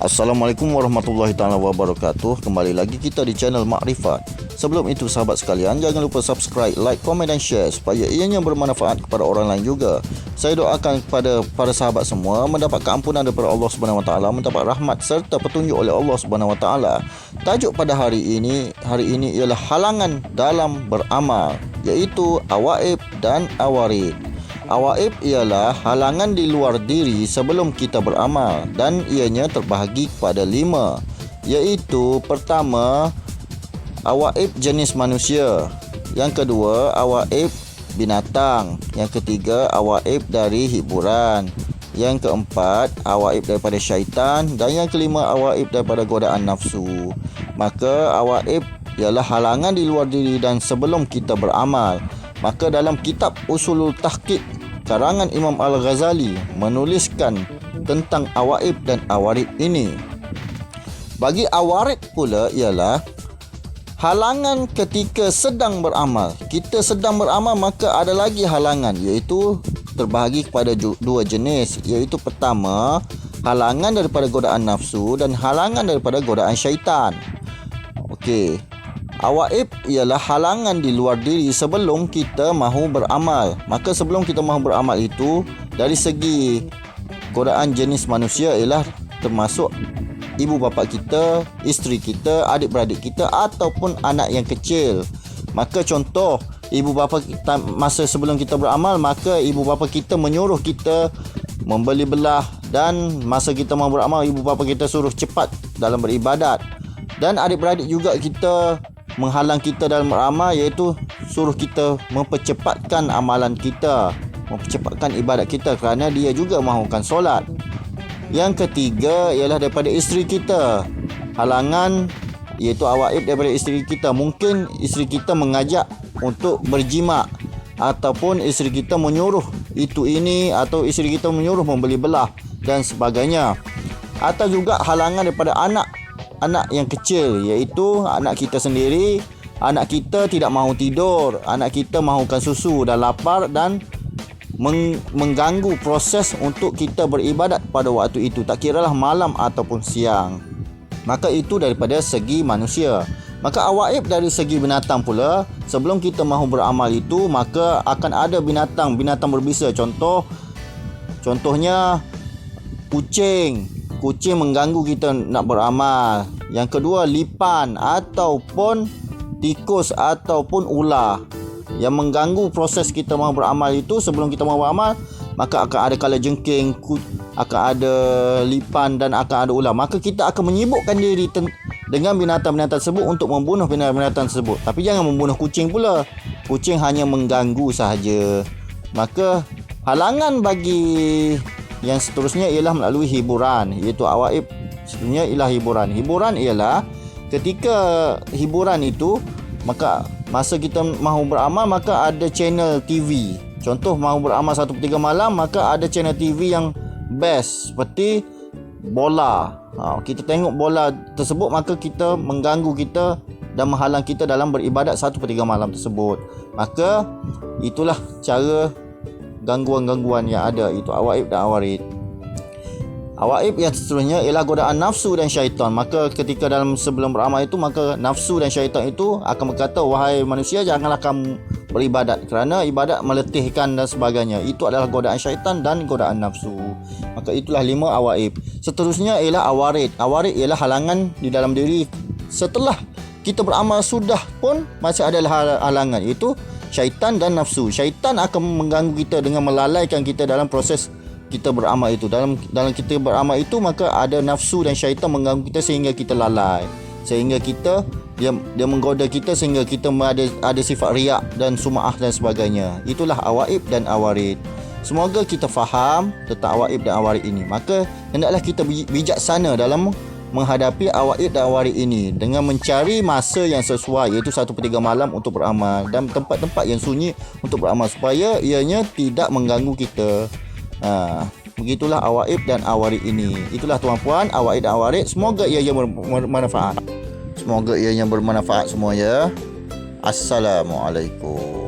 Assalamualaikum warahmatullahi taala wabarakatuh. Kembali lagi kita di channel Makrifat. Sebelum itu sahabat sekalian, jangan lupa subscribe, like, komen dan share supaya ianya bermanfaat kepada orang lain juga. Saya doakan kepada para sahabat semua mendapat keampunan daripada Allah Subhanahu Wa Taala, mendapat rahmat serta petunjuk oleh Allah Subhanahu Wa Taala. Tajuk pada hari ini ialah halangan dalam beramal, iaitu awaib dan awarid. Awaib ialah halangan di luar diri sebelum kita beramal dan ianya terbahagi kepada 5, iaitu pertama, awaib jenis manusia, yang kedua, awaib binatang, yang ketiga, awaib dari hiburan, yang keempat, awaib daripada syaitan, dan yang kelima, awaib daripada godaan nafsu. Maka awaib ialah halangan di luar diri dan sebelum kita beramal. Maka dalam kitab Usulul Tahqiq karangan Imam Al-Ghazali menuliskan tentang awaib dan awarid ini. Bagi awarid pula ialah halangan ketika sedang beramal. Kita sedang beramal, maka ada lagi halangan, iaitu terbahagi kepada 2 jenis, iaitu pertama, halangan daripada godaan nafsu dan halangan daripada godaan syaitan. Okey. Awaib ialah halangan di luar diri sebelum kita mahu beramal. Maka sebelum kita mahu beramal itu, dari segi godaan jenis manusia ialah termasuk ibu bapa kita, isteri kita, adik-beradik kita ataupun anak yang kecil. Maka contoh, ibu bapa kita masa sebelum kita beramal, maka ibu bapa kita menyuruh kita membeli belah, dan masa kita mahu beramal, ibu bapa kita suruh cepat dalam beribadat. Dan adik-beradik juga kita menghalang kita dalam beramal, iaitu suruh kita mempercepatkan amalan kita, mempercepatkan ibadat kita kerana dia juga mahukan solat. Yang ketiga ialah daripada isteri kita. Halangan iaitu awaib daripada isteri kita. Mungkin isteri kita mengajak untuk berjima, ataupun isteri kita menyuruh itu ini, atau isteri kita menyuruh membeli belah dan sebagainya. Atau juga halangan daripada anak yang kecil, iaitu anak kita sendiri. Anak kita tidak mahu tidur, anak kita mahukan susu dan lapar, dan mengganggu proses untuk kita beribadat pada waktu itu, tak kiralah malam ataupun siang. Maka itu daripada segi manusia. Maka awaib dari segi binatang pula, sebelum kita mahu beramal itu, maka akan ada binatang berbisa. Contohnya Kucing mengganggu kita nak beramal. Yang kedua, lipan ataupun tikus ataupun ular yang mengganggu proses kita mahu beramal itu. Sebelum kita mahu beramal, maka akan ada kalajengking, akan ada lipan dan akan ada ular. Maka kita akan menyibukkan diri dengan binatang-binatang tersebut untuk membunuh binatang-binatang tersebut. Tapi jangan membunuh kucing pula. Kucing hanya mengganggu sahaja. Maka halangan bagi yang seterusnya ialah melalui hiburan, iaitu awaib seterusnya ialah hiburan. Hiburan ialah ketika hiburan itu, maka masa kita mahu beramal, maka ada channel TV. Contoh mahu beramal 1/3 malam, maka ada channel TV yang best seperti bola. Kita tengok bola tersebut, maka kita mengganggu kita dan menghalang kita dalam beribadat 1/3 malam tersebut. Maka itulah cara gangguan-gangguan yang ada, itu awaib dan awarid. Awaib yang seterusnya ialah godaan nafsu dan syaitan. Maka ketika sebelum beramal itu, maka nafsu dan syaitan itu akan berkata, wahai manusia, janganlah kamu beribadat kerana ibadat meletihkan dan sebagainya. Itu adalah godaan syaitan dan godaan nafsu. Maka itulah 5 awaib. Seterusnya ialah awarid. Awarid ialah halangan di dalam diri setelah kita beramal sudah pun masih ada halangan, iaitu syaitan dan nafsu. Syaitan akan mengganggu kita dengan melalaikan kita dalam proses kita beramal itu. Dalam kita beramal itu, maka ada nafsu dan syaitan mengganggu kita sehingga kita lalai. Sehingga kita dia menggoda kita sehingga kita ada sifat riak dan sum'ah dan sebagainya. Itulah awaib dan awarid. Semoga kita faham tentang awaib dan awarid ini. Maka hendaklah kita bijaksana dalam menghadapi awaid dan awarid ini dengan mencari masa yang sesuai, iaitu 1/3 malam untuk beramal, dan tempat-tempat yang sunyi untuk beramal supaya ianya tidak mengganggu kita. Begitulah awaid dan awarid ini. Itulah tuan-puan, awaid dan awarid. Semoga ianya bermanfaat. Semoga ianya bermanfaat semua ya. Assalamualaikum.